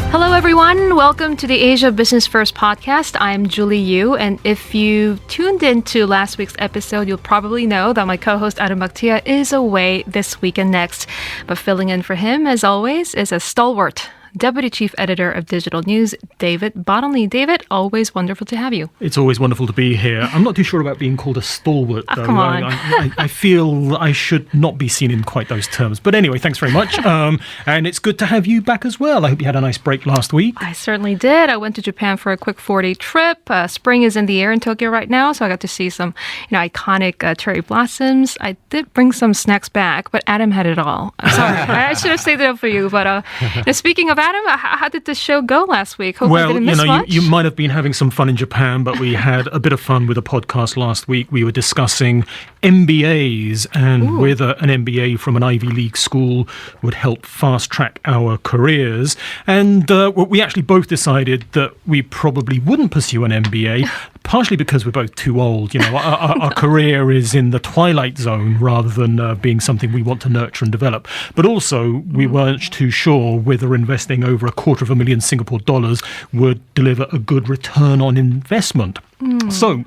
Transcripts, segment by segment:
Hello, everyone. Welcome to the Asia Business First podcast. I'm Julie Yu, and if you tuned into last week's episode, you'll probably know that my co-host Adam Baktia is away this week and next. But filling in for him, as always, is a stalwart Deputy Chief Editor of Digital News, David Bottomley. David, always wonderful to have you. It's always wonderful to be here. I'm not too sure about being called a stalwart, though. Come on. I feel I should not be seen in quite those terms. But anyway, thanks very much. And it's good to have you back as well. I hope you had a nice break last week. I certainly did. I went to Japan for a quick 4-day trip. Spring is in the air in Tokyo right now, so I got to see some iconic cherry blossoms. I did bring some snacks back, but Adam had it all. I'm sorry. I should have saved it up for you. But speaking of Adam, how did the show go last week? Hopefully well, didn't miss much. You might have been having some fun in Japan, but we had a bit of fun with a podcast last week. We were discussing MBAs and whether an MBA from an Ivy League school would help fast-track our careers. And we actually both decided that we probably wouldn't pursue an MBA, partially because we're both too old. Our career is in the twilight zone rather than being something we want to nurture and develop. But also, we weren't too sure whether investing over $250,000 Singapore dollars would deliver a good return on investment. So,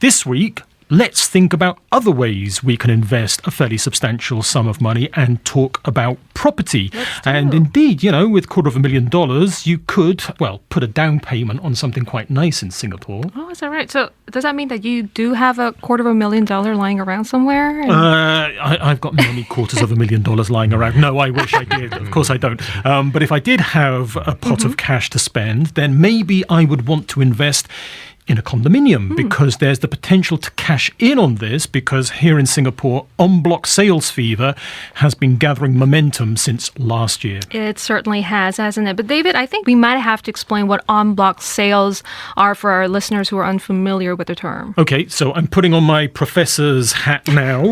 this week, let's think about other ways we can invest a fairly substantial sum of money and talk about property. And indeed, with $250,000, you could, put a down payment on something quite nice in Singapore. Oh, is that right? So does that mean that you do have a $250,000 lying around somewhere? I've got many $250,000 lying around. No, I wish I did. Of course I don't. But if I did have a pot of cash to spend, then maybe I would want to invest in a condominium because there's the potential to cash in on this because here in Singapore, Enbloc sales fever has been gathering momentum since last year. It certainly has, hasn't it? But David, I think we might have to explain what Enbloc sales are for our listeners who are unfamiliar with the term. Okay, so I'm putting on my professor's hat now.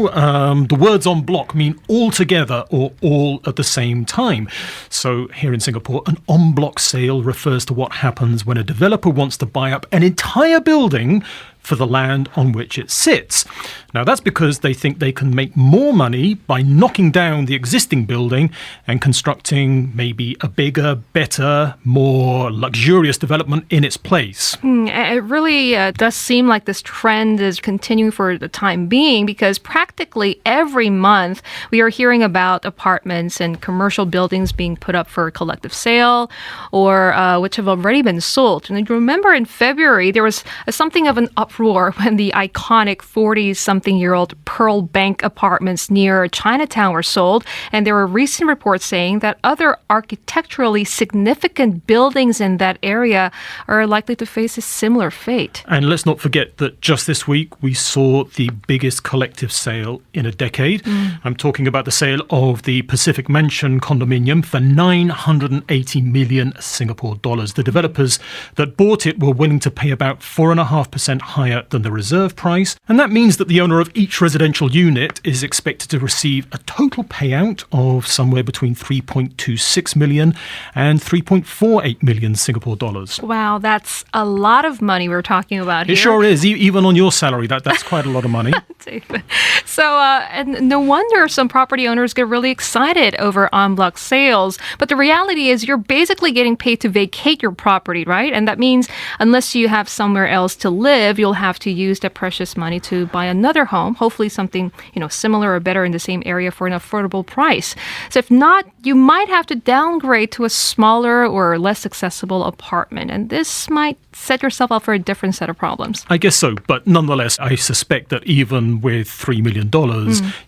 The words en bloc mean all together or all at the same time. So here in Singapore, an en bloc sale refers to what happens when a developer wants to buy up an entire building for the land on which it sits. Now, that's because they think they can make more money by knocking down the existing building and constructing maybe a bigger, better, more luxurious development in its place. It really does seem like this trend is continuing for the time being because practically every month we are hearing about apartments and commercial buildings being put up for collective sale or which have already been sold. And you remember in February, there was something of an uproar when the iconic 40-something-year-old Pearl Bank apartments near Chinatown were sold. And there were recent reports saying that other architecturally significant buildings in that area are likely to face a similar fate. And let's not forget that just this week we saw the biggest collective sale in a decade. I'm talking about the sale of the Pacific Mansion condominium for 980 million Singapore dollars. The developers that bought it were willing to pay about 4.5% higher than the reserve price. And that means that the owner of each residential unit is expected to receive a total payout of somewhere between 3.26 million and 3.48 million Singapore dollars. Wow, that's a lot of money we're talking about here. It sure is. Even on your salary, that's quite a lot of money. So, and no wonder some property owners get really excited over en bloc sales. But the reality is you're basically getting paid to vacate your property, right? And that means unless you have somewhere else to live, you'll have to use that precious money to buy another home, hopefully something, similar or better in the same area for an affordable price. So if not, you might have to downgrade to a smaller or less accessible apartment. And this might set yourself up for a different set of problems. I guess so. But nonetheless, I suspect that even with $3 million,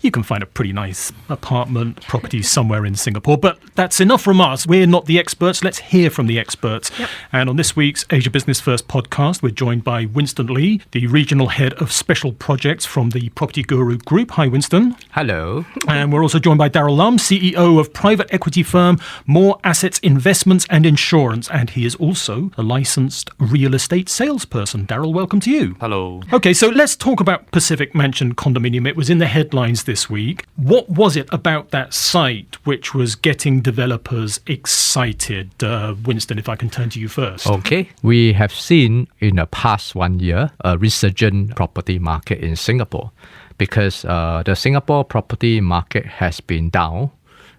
you can find a pretty nice apartment property somewhere in Singapore. But that's enough from us. We're not the experts. Let's hear from the experts. Yep. And on this week's Asia Business First podcast, we're joined by Winston Lee, the Regional Head of Special Projects from the Property Guru Group. Hi, Winston. Hello. And we're also joined by Daryl Lum, CEO of private equity firm More Assets Investments and Insurance. And he is also a licensed real estate salesperson. Daryl, welcome to you. Hello. Okay, so let's talk about Pacific Mansion condominium. It was in the headlines this week. What was it about that site which was getting developers excited? Winston, if I can turn to you first. Okay. We have seen in the past 1 year a resurgent property market in Singapore because the Singapore property market has been down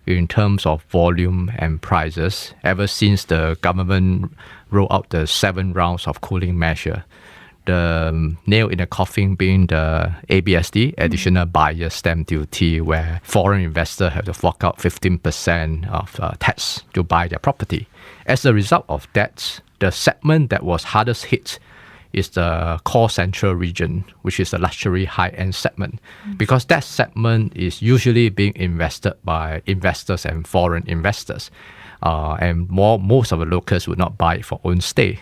in terms of volume and prices ever since the government rolled out the 7 rounds of cooling measure. The nail in the coffin being the ABSD, additional buyer stamp duty, where foreign investors have to fork out 15% of tax to buy their property. As a result of that, the segment that was hardest hit is the core central region, which is the luxury high-end segment, because that segment is usually being invested by investors and foreign investors, and most of the locals would not buy it for own stay.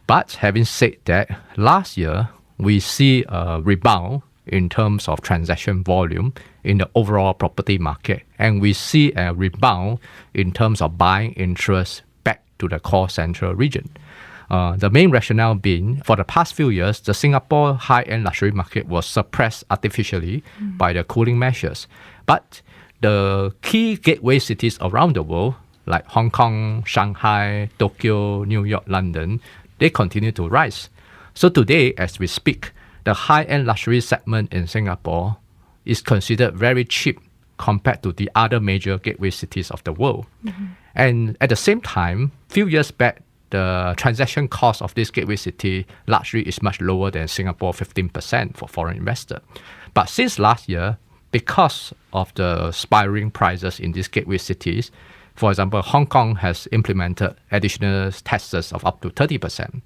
But having said that, last year, we see a rebound in terms of transaction volume in the overall property market. And we see a rebound in terms of buying interest back to the core central region. The main rationale being, for the past few years, the Singapore high-end luxury market was suppressed artificially by the cooling measures. But the key gateway cities around the world, like Hong Kong, Shanghai, Tokyo, New York, London, they continue to rise. So today, as we speak, the high-end luxury segment in Singapore is considered very cheap compared to the other major gateway cities of the world. And at the same time, few years back, the transaction cost of this gateway city luxury is much lower than Singapore, 15% for foreign investors. But since last year, because of the spiraling prices in these gateway cities, for example, Hong Kong has implemented additional taxes of up to 30%.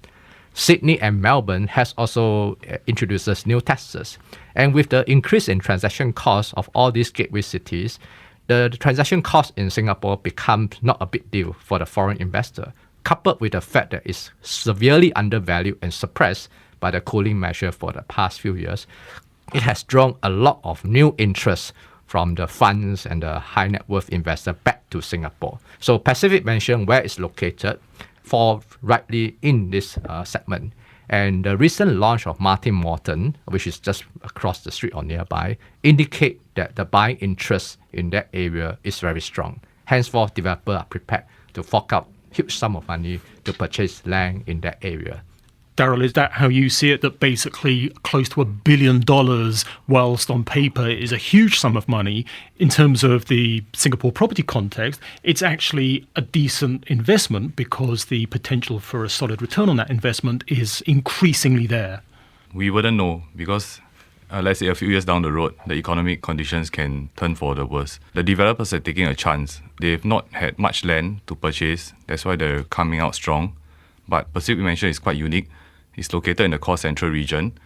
Sydney and Melbourne has also introduced new taxes. And with the increase in transaction costs of all these gateway cities, the transaction cost in Singapore becomes not a big deal for the foreign investor, coupled with the fact that it's severely undervalued and suppressed by the cooling measure for the past few years. It has drawn a lot of new interest from the funds and the high net worth investor back to Singapore. So Pacific Mansion, where it's located, falls rightly in this segment. And the recent launch of Martin Morton, which is just across the street or nearby, indicate that the buying interest in that area is very strong. Henceforth, developers are prepared to fork out huge sum of money to purchase land in that area. Daryl, is that how you see it, that basically close to $1 billion, whilst on paper is a huge sum of money, in terms of the Singapore property context, it's actually a decent investment because the potential for a solid return on that investment is increasingly there? We wouldn't know because, let's say a few years down the road, the economic conditions can turn for the worse. The developers are taking a chance. They've not had much land to purchase. That's why they're coming out strong. But Pacific Mansion is quite unique. It's located in the core central region,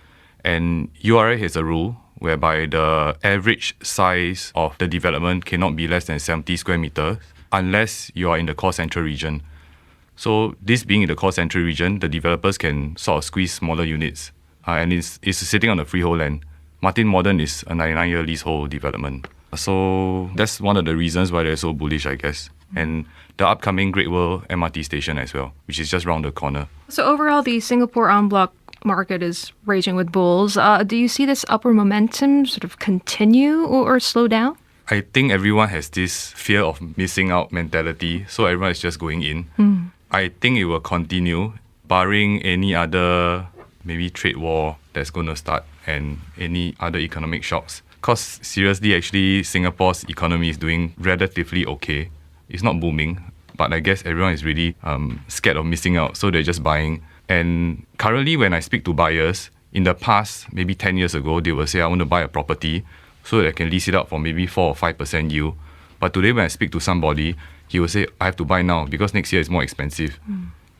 and URA has a rule whereby the average size of the development cannot be less than 70 square meters unless you are in the core central region. So this being in the core central region, the developers can sort of squeeze smaller units, and it's sitting on the freehold land. Martin Modern is a 99-year leasehold development. So that's one of the reasons why they're so bullish, I guess. And the upcoming Great World MRT station as well, which is just round the corner. So overall, the Singapore en bloc market is raging with bulls. Do you see this upward momentum sort of continue or slow down? I think everyone has this fear of missing out mentality, so everyone is just going in. I think it will continue, barring any other maybe trade war that's going to start and any other economic shocks. Because seriously, actually, Singapore's economy is doing relatively okay. It's not booming, but I guess everyone is really scared of missing out, so they're just buying. And currently, when I speak to buyers, in the past, maybe 10 years ago, they will say, I want to buy a property so that I can lease it out for maybe 4 or 5% yield. But today, when I speak to somebody, he will say, I have to buy now because next year is more expensive.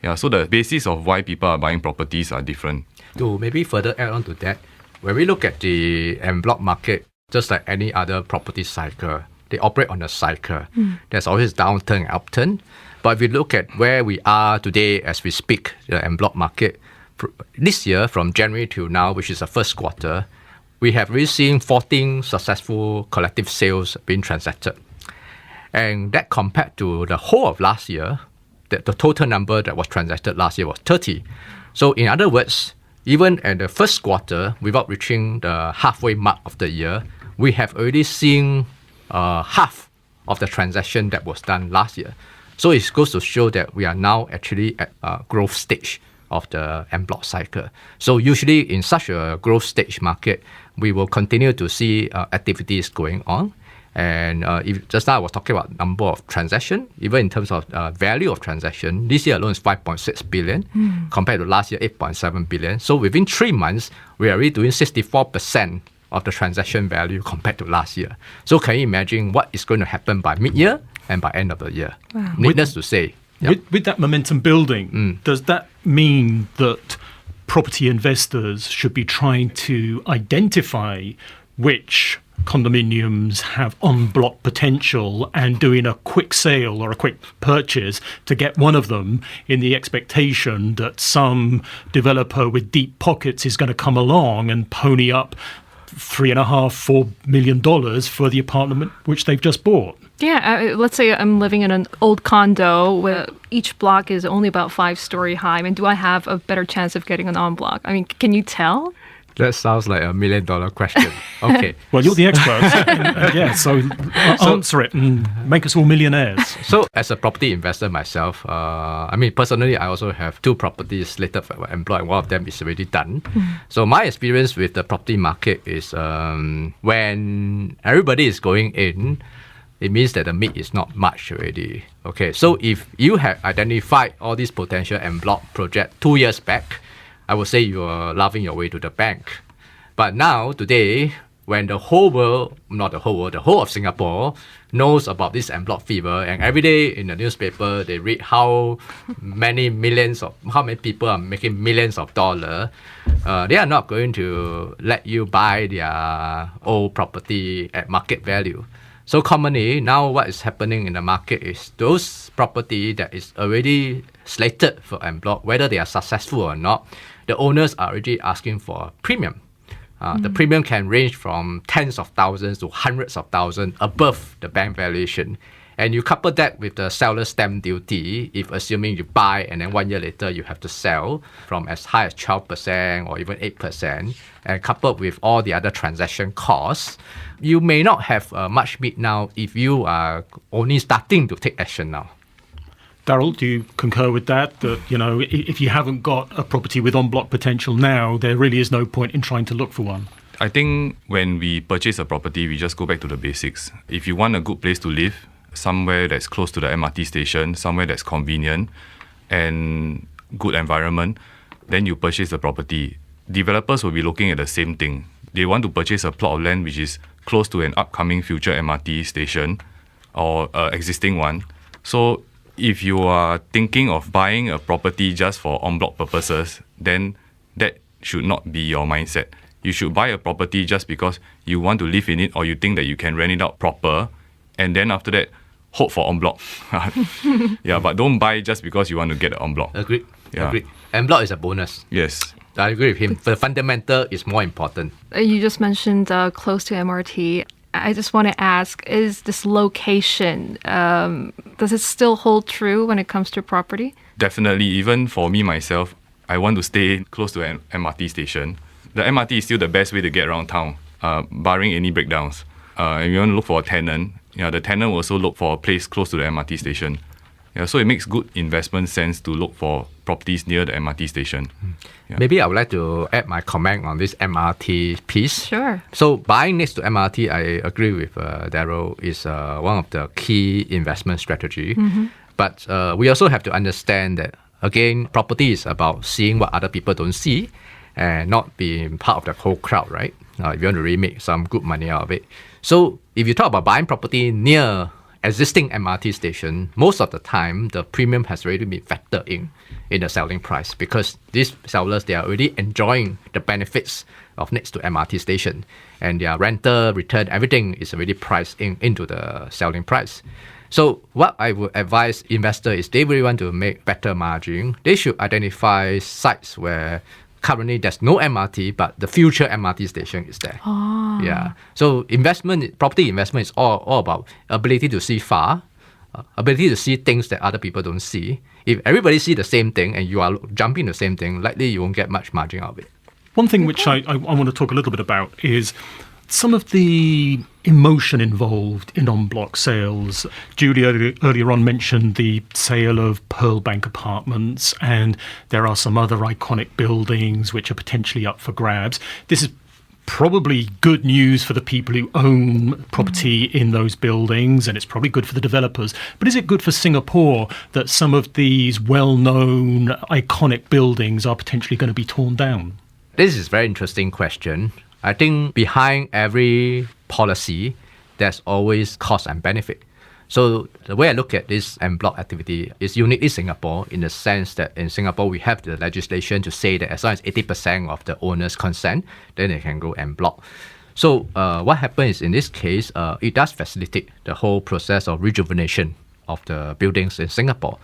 Yeah, so the basis of why people are buying properties are different. To maybe further add on to that, when we look at the Enbloc market, just like any other property cycle, they operate on a cycle. There's always downturn and upturn. But if you look at where we are today as we speak, the Enbloc market, this year from January to now, which is the first quarter, we have really seen 14 successful collective sales being transacted. And that compared to the whole of last year, the total number that was transacted last year was 30. So in other words, even at the first quarter, without reaching the halfway mark of the year, we have already seen half of the transaction that was done last year. So it goes to show that we are now actually at a growth stage of the Enbloc cycle. So usually in such a growth stage market, we will continue to see activities going on. And if just now I was talking about number of transaction, even in terms of value of transaction, this year alone is 5.6 billion compared to last year 8.7 billion. So within 3 months, we are already doing 64% of the transaction value compared to last year. So can you imagine what is going to happen by mid-year and by end of the year? Wow. Needless to say. Yep. With that momentum building, does that mean that property investors should be trying to identify which condominiums have unblocked potential and doing a quick sale or a quick purchase to get one of them in the expectation that some developer with deep pockets is going to come along and pony up $3.5–4 million for the apartment which they've just bought? Yeah, let's say I'm living in an old condo where each block is only about 5-story high. I mean, do I have a better chance of getting an en bloc? I mean, can you tell? That sounds like $1 million question. Okay. Well, you're the expert. So answer it and make us all millionaires. So as a property investor myself, I mean, personally, I also have 2 properties slated for Enbloc, and one of them is already done. So my experience with the property market is when everybody is going in, it means that the meat is not much already. Okay, so if you have identified all these potential Enbloc projects 2 years back, I would say you are laughing your way to the bank. But now, today, when the whole world, not the whole world, the whole of Singapore knows about this Enbloc fever, and every day in the newspaper, they read how many people are making millions of dollars, they are not going to let you buy their old property at market value. So commonly, now what is happening in the market is those property that is already slated for Enbloc, whether they are successful or not, the owners are already asking for a premium. The premium can range from tens of thousands to hundreds of thousands above the bank valuation. And you couple that with the seller's stamp duty, if assuming you buy and then 1 year later you have to sell from as high as 12% or even 8%, and coupled with all the other transaction costs, you may not have much meat now if you are only starting to take action now. Daryl, do you concur with that? That, if you haven't got a property with on-block potential now, there really is no point in trying to look for one. I think when we purchase a property, we just go back to the basics. If you want a good place to live, somewhere that's close to the MRT station, somewhere that's convenient and good environment, then you purchase the property. Developers will be looking at the same thing. They want to purchase a plot of land which is close to an upcoming future MRT station or existing one. So if you are thinking of buying a property just for en bloc purposes, then that should not be your mindset. You should buy a property just because you want to live in it or you think that you can rent it out proper, and then after that, hope for en bloc. Yeah, but don't buy just because you want to get an en bloc. Agreed. Yeah. Agreed. En bloc is a bonus. Yes. I agree with him. The fundamental is more important. You just mentioned close to MRT. I just want to ask, is this location, does it still hold true when it comes to property? Definitely. Even for me, myself, I want to stay close to an MRT station. The MRT is still the best way to get around town, barring any breakdowns. If you want to look for a tenant, the tenant will also look for a place close to the MRT station. Yeah, so it makes good investment sense to look for properties near the MRT station. Yeah. Maybe I would like to add my comment on this MRT piece. Sure. So buying next to MRT, I agree with Daryl, is one of the key investment strategy. But we also have to understand that, again, property is about seeing what other people don't see and not being part of the whole crowd, right? If you want to really make some good money out of it. So if you talk about buying property near existing MRT station, most of the time, the premium has already been factored in the selling price, because these sellers, they are already enjoying the benefits of next to MRT station, and their rental, return, everything is already priced into the selling price. So what I would advise investors is, they really want to make better margin, they should identify sites where currently there's no MRT, but the future MRT station is there. Yeah. So property investment is all about ability to see far, ability to see things that other people don't see. If everybody see the same thing and you are jumping the same thing, likely you won't get much margin out of it. One thing which I want to talk a little bit about is some of the emotion involved in en-bloc sales. Julie earlier on mentioned the sale of Pearl Bank apartments, and there are some other iconic buildings which are potentially up for grabs. This is probably good news for the people who own property in those buildings, and it's probably good for the developers. But is it good for Singapore that some of these well-known, iconic buildings are potentially going to be torn down? This is a very interesting question. I think behind every policy, there's always cost and benefit. So the way I look at this Enbloc activity is uniquely Singapore in the sense that in Singapore, we have the legislation to say that as long as 80% of the owners consent, then they can go Enbloc. So what happens in this case, it does facilitate the whole process of rejuvenation of the buildings in Singapore.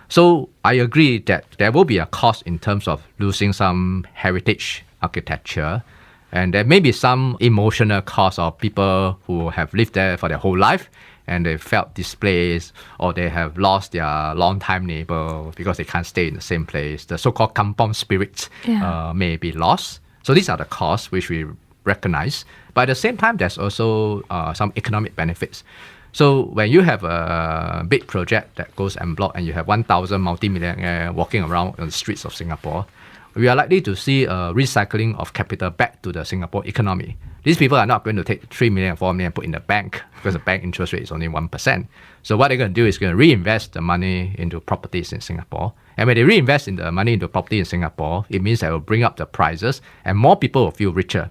So I agree that there will be a cost in terms of losing some heritage architecture, and there may be some emotional cost of people who have lived there for their whole life and they felt displaced, or they have lost their long-time neighbor because they can't stay in the same place. The so-called kampong spirit may be lost. So these are the costs which we recognize. But at the same time, there's also some economic benefits. So when you have a big project that goes en bloc and you have 1,000 multimillionaires walking around on the streets of Singapore, we are likely to see a recycling of capital back to the Singapore economy. These people are not going to take 3 million, 4 million and put in the bank because the bank interest rate is only 1%. So what they're going to do is going to reinvest the money into properties in Singapore. And when they reinvest in the money into property in Singapore, it means that it will bring up the prices and more people will feel richer.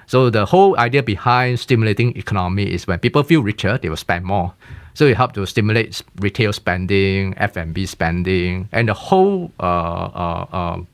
So the whole idea behind stimulating economy is when people feel richer, they will spend more. So it helps to stimulate retail spending, F&B spending, and the whole 1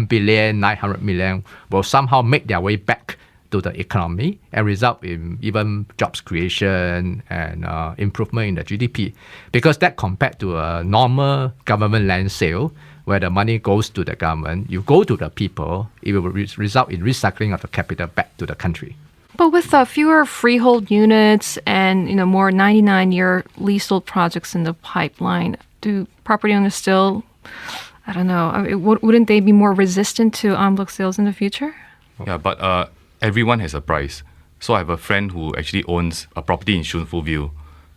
billion, 900 million will somehow make their way back to the economy and result in even jobs creation and improvement in the GDP. Because that compared to a normal government land sale, where the money goes to the government, you go to the people, it will result in recycling of the capital back to the country. But with fewer freehold units and more 99-year leasehold projects in the pipeline, do property owners still, I don't know, wouldn't they be more resistant to en bloc sales in the future? Yeah, but everyone has a price. So I have a friend who actually owns a property in Shun Fu View.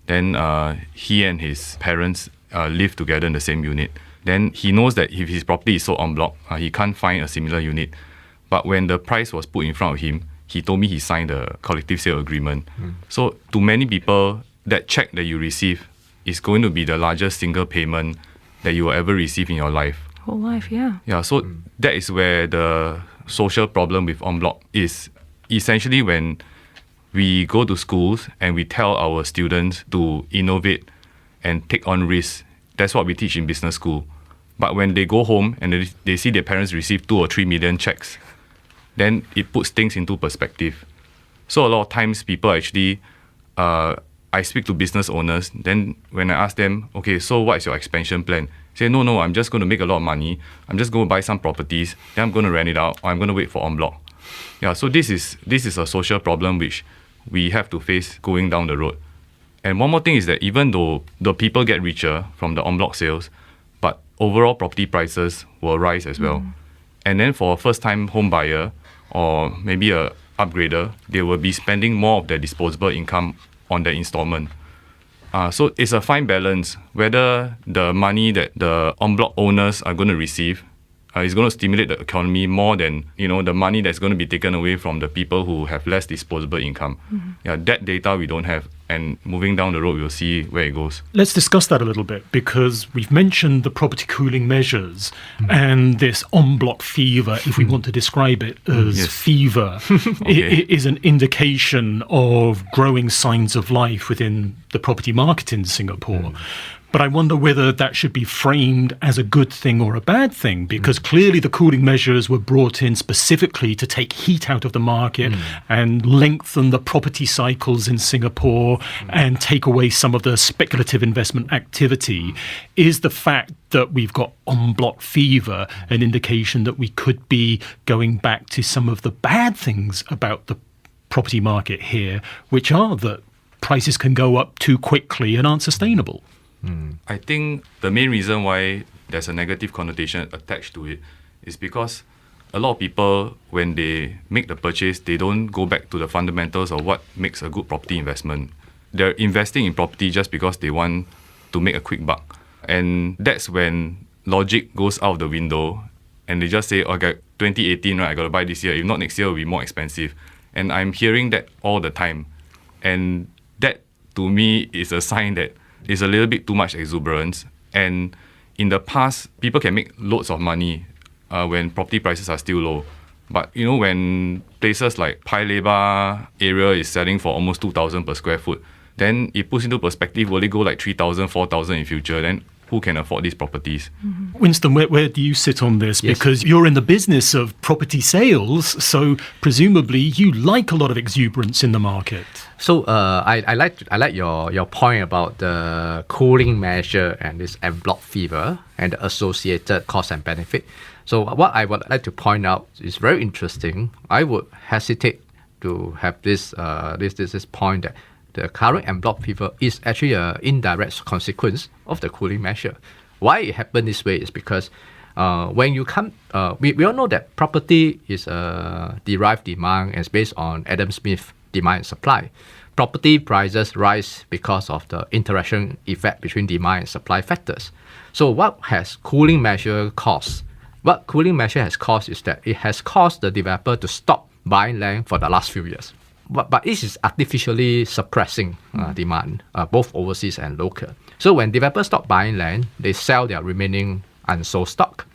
Then he and his parents live together in the same unit. Then he knows that if his property is sold en bloc, he can't find a similar unit. But when the price was put in front of him, he told me he signed a collective sale agreement. So to many people, that check that you receive is going to be the largest single payment that you will ever receive in your life. Whole life, yeah. Yeah, so that is where the social problem with en bloc is. Essentially, when we go to schools and we tell our students to innovate and take on risks, that's what we teach in business school. But when they go home and they see their parents receive 2 or 3 million checks, then it puts things into perspective. So a lot of times people actually, I speak to business owners, then when I ask them, okay, so what is your expansion plan? Say, no, I'm just going to make a lot of money. I'm just going to buy some properties, then I'm going to rent it out, or I'm going to wait for en bloc. Yeah, so this is a social problem which we have to face going down the road. And one more thing is that even though the people get richer from the en bloc sales, but overall property prices will rise as well. And then for a first-time home buyer or maybe a upgrader, they will be spending more of their disposable income on the installment. So it's a fine balance whether the money that the en bloc owners are going to receive is going to stimulate the economy more than the money that's going to be taken away from the people who have less disposable income. Yeah, that data we don't have, and moving down the road we'll see where it goes. Let's discuss that a little bit, because we've mentioned the property cooling measures and this en bloc fever, if we want to describe it as fever, is an indication of growing signs of life within the property market in Singapore. But I wonder whether that should be framed as a good thing or a bad thing, because clearly the cooling measures were brought in specifically to take heat out of the market and lengthen the property cycles in Singapore and take away some of the speculative investment activity. Is the fact that we've got en bloc fever an indication that we could be going back to some of the bad things about the property market here, which are that prices can go up too quickly and aren't sustainable? I think the main reason why there's a negative connotation attached to it is because a lot of people, when they make the purchase, they don't go back to the fundamentals of what makes a good property investment. They're investing in property just because they want to make a quick buck. And that's when logic goes out of the window and they just say, okay, 2018, right, I got to buy this year. If not, next year will be more expensive. And I'm hearing that all the time. And that, to me, is a sign that it's a little bit too much exuberance. And in the past, people can make loads of money when property prices are still low. But, when places like Paya Lebar area is selling for almost 2,000 per square foot, then it puts into perspective, will it go like 3,000, 4,000 in future? Then who can afford these properties? Winston, where do you sit on this? Yes. Because you're in the business of property sales, so presumably you like a lot of exuberance in the market. So I like your point about the cooling measure and this Enbloc fever and the associated cost and benefit. So what I would like to point out is very interesting. I would hesitate to have this point that the current Enbloc fever is actually an indirect consequence of the cooling measure. Why it happened this way is because when you come, we all know that property is a derived demand and it's based on Adam Smith demand and supply. Property prices rise because of the interaction effect between demand and supply factors. So what has cooling measure caused? What cooling measure has caused is that it has caused the developer to stop buying land for the last few years. But this is artificially suppressing demand, both overseas and local. So when developers stop buying land, they sell their remaining unsold stock.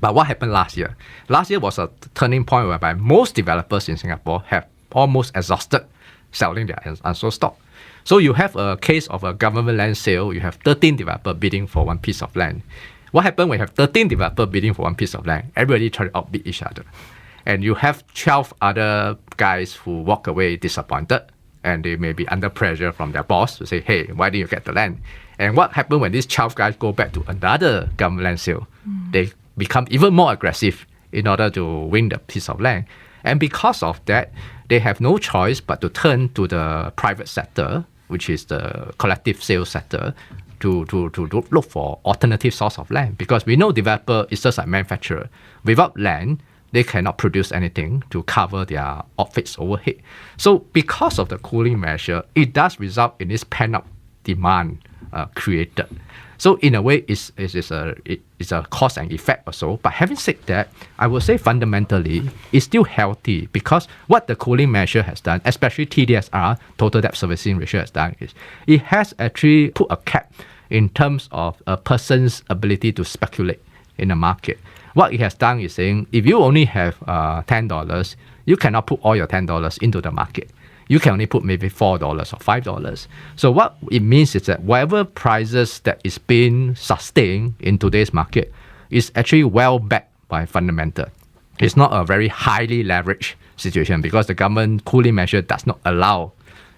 But what happened last year? Last year was a turning point whereby most developers in Singapore have almost exhausted selling their unsold stock. So you have a case of a government land sale, you have 13 developers bidding for one piece of land. What happened when you have 13 developers bidding for one piece of land? Everybody try to outbid each other. And you have 12 other guys who walk away disappointed, and they may be under pressure from their boss to say, hey, why didn't you get the land? And what happened when these 12 guys go back to another government land sale? They become even more aggressive in order to win the piece of land. And because of that, they have no choice but to turn to the private sector, which is the collective sales sector, to look for alternative source of land. Because we know developer is just like manufacturer. Without land, they cannot produce anything to cover their fixed overhead. So because of the cooling measure, it does result in this pent-up demand created. So in a way, it's a cause and effect also. But having said that, I would say fundamentally, it's still healthy because what the cooling measure has done, especially TDSR, total debt servicing ratio, has done is it has actually put a cap in terms of a person's ability to speculate in the market. What it has done is saying, if you only have $10, you cannot put all your $10 into the market. You can only put maybe $4 or $5. So what it means is that whatever prices that is being sustained in today's market is actually well backed by fundamental. It's not a very highly leveraged situation because the government cooling measure does not allow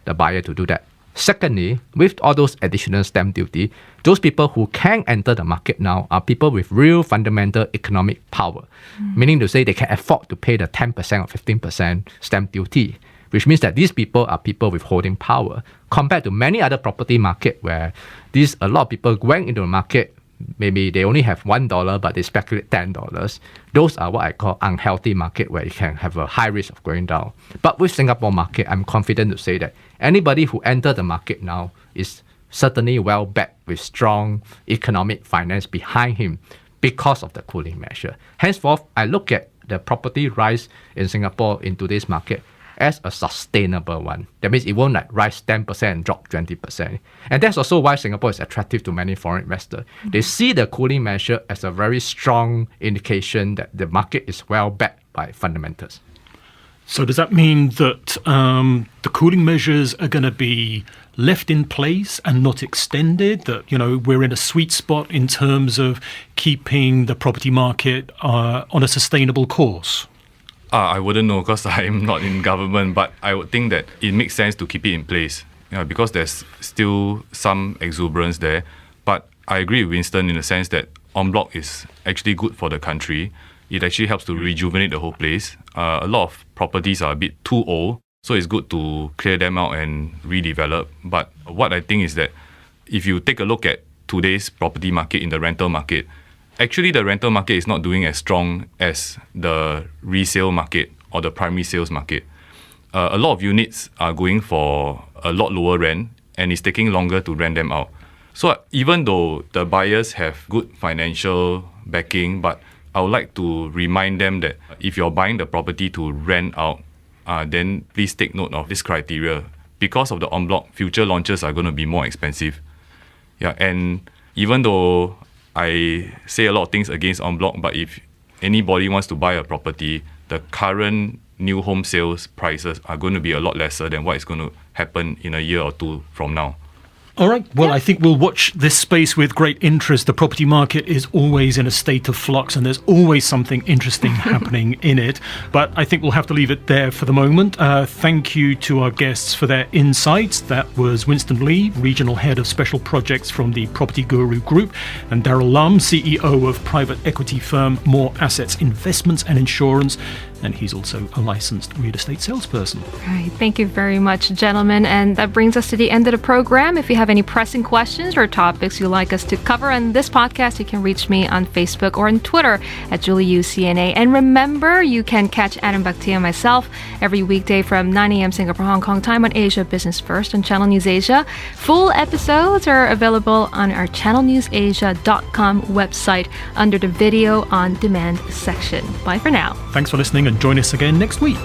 the buyer to do that. Secondly, with all those additional stamp duty, those people who can enter the market now are people with real fundamental economic power, meaning to say they can afford to pay the 10% or 15% stamp duty, which means that these people are people with holding power compared to many other property market where a lot of people went into the market, maybe they only have $1, but they speculate $10. Those are what I call unhealthy market where you can have a high risk of going down. But with Singapore market, I'm confident to say that anybody who enters the market now is certainly well backed with strong economic finance behind him because of the cooling measure. Henceforth, I look at the property rise in Singapore in today's market as a sustainable one. That means it won't rise 10% and drop 20%. And that's also why Singapore is attractive to many foreign investors. They see the cooling measure as a very strong indication that the market is well backed by fundamentals. So does that mean that the cooling measures are going to be left in place and not extended? That, we're in a sweet spot in terms of keeping the property market on a sustainable course? I wouldn't know because I'm not in government, but I would think that it makes sense to keep it in place because there's still some exuberance there. But I agree with Winston in the sense that en bloc is actually good for the country. It actually helps to rejuvenate the whole place. A lot of properties are a bit too old, so it's good to clear them out and redevelop. But what I think is that if you take a look at today's property market in the rental market, actually the rental market is not doing as strong as the resale market or the primary sales market. A lot of units are going for a lot lower rent and it's taking longer to rent them out. So even though the buyers have good financial backing, but I would like to remind them that if you're buying the property to rent out, then please take note of this criteria. Because of the en bloc, future launches are going to be more expensive. Yeah, and even though I say a lot of things against en bloc, but if anybody wants to buy a property, the current new home sales prices are going to be a lot lesser than what is going to happen in a year or two from now. All right. Well, I think we'll watch this space with great interest. The property market is always in a state of flux and there's always something interesting happening in it. But I think we'll have to leave it there for the moment. Thank you to our guests for their insights. That was Winston Lee, Regional Head of Special Projects from the Property Guru Group, and Daryl Lum, CEO of private equity firm More Assets Investments and Insurance. And he's also a licensed real estate salesperson. All right. Thank you very much, gentlemen. And that brings us to the end of the program. If you have any pressing questions or topics you'd like us to cover on this podcast, you can reach me on Facebook or on Twitter at JulieUCNA. And remember, you can catch Adam Bakhti and myself every weekday from 9 a.m. Singapore, Hong Kong time on Asia Business First on Channel NewsAsia. Full episodes are available on our channelnewsasia.com website under the video on demand section. Bye for now. Thanks for listening and join us again next week.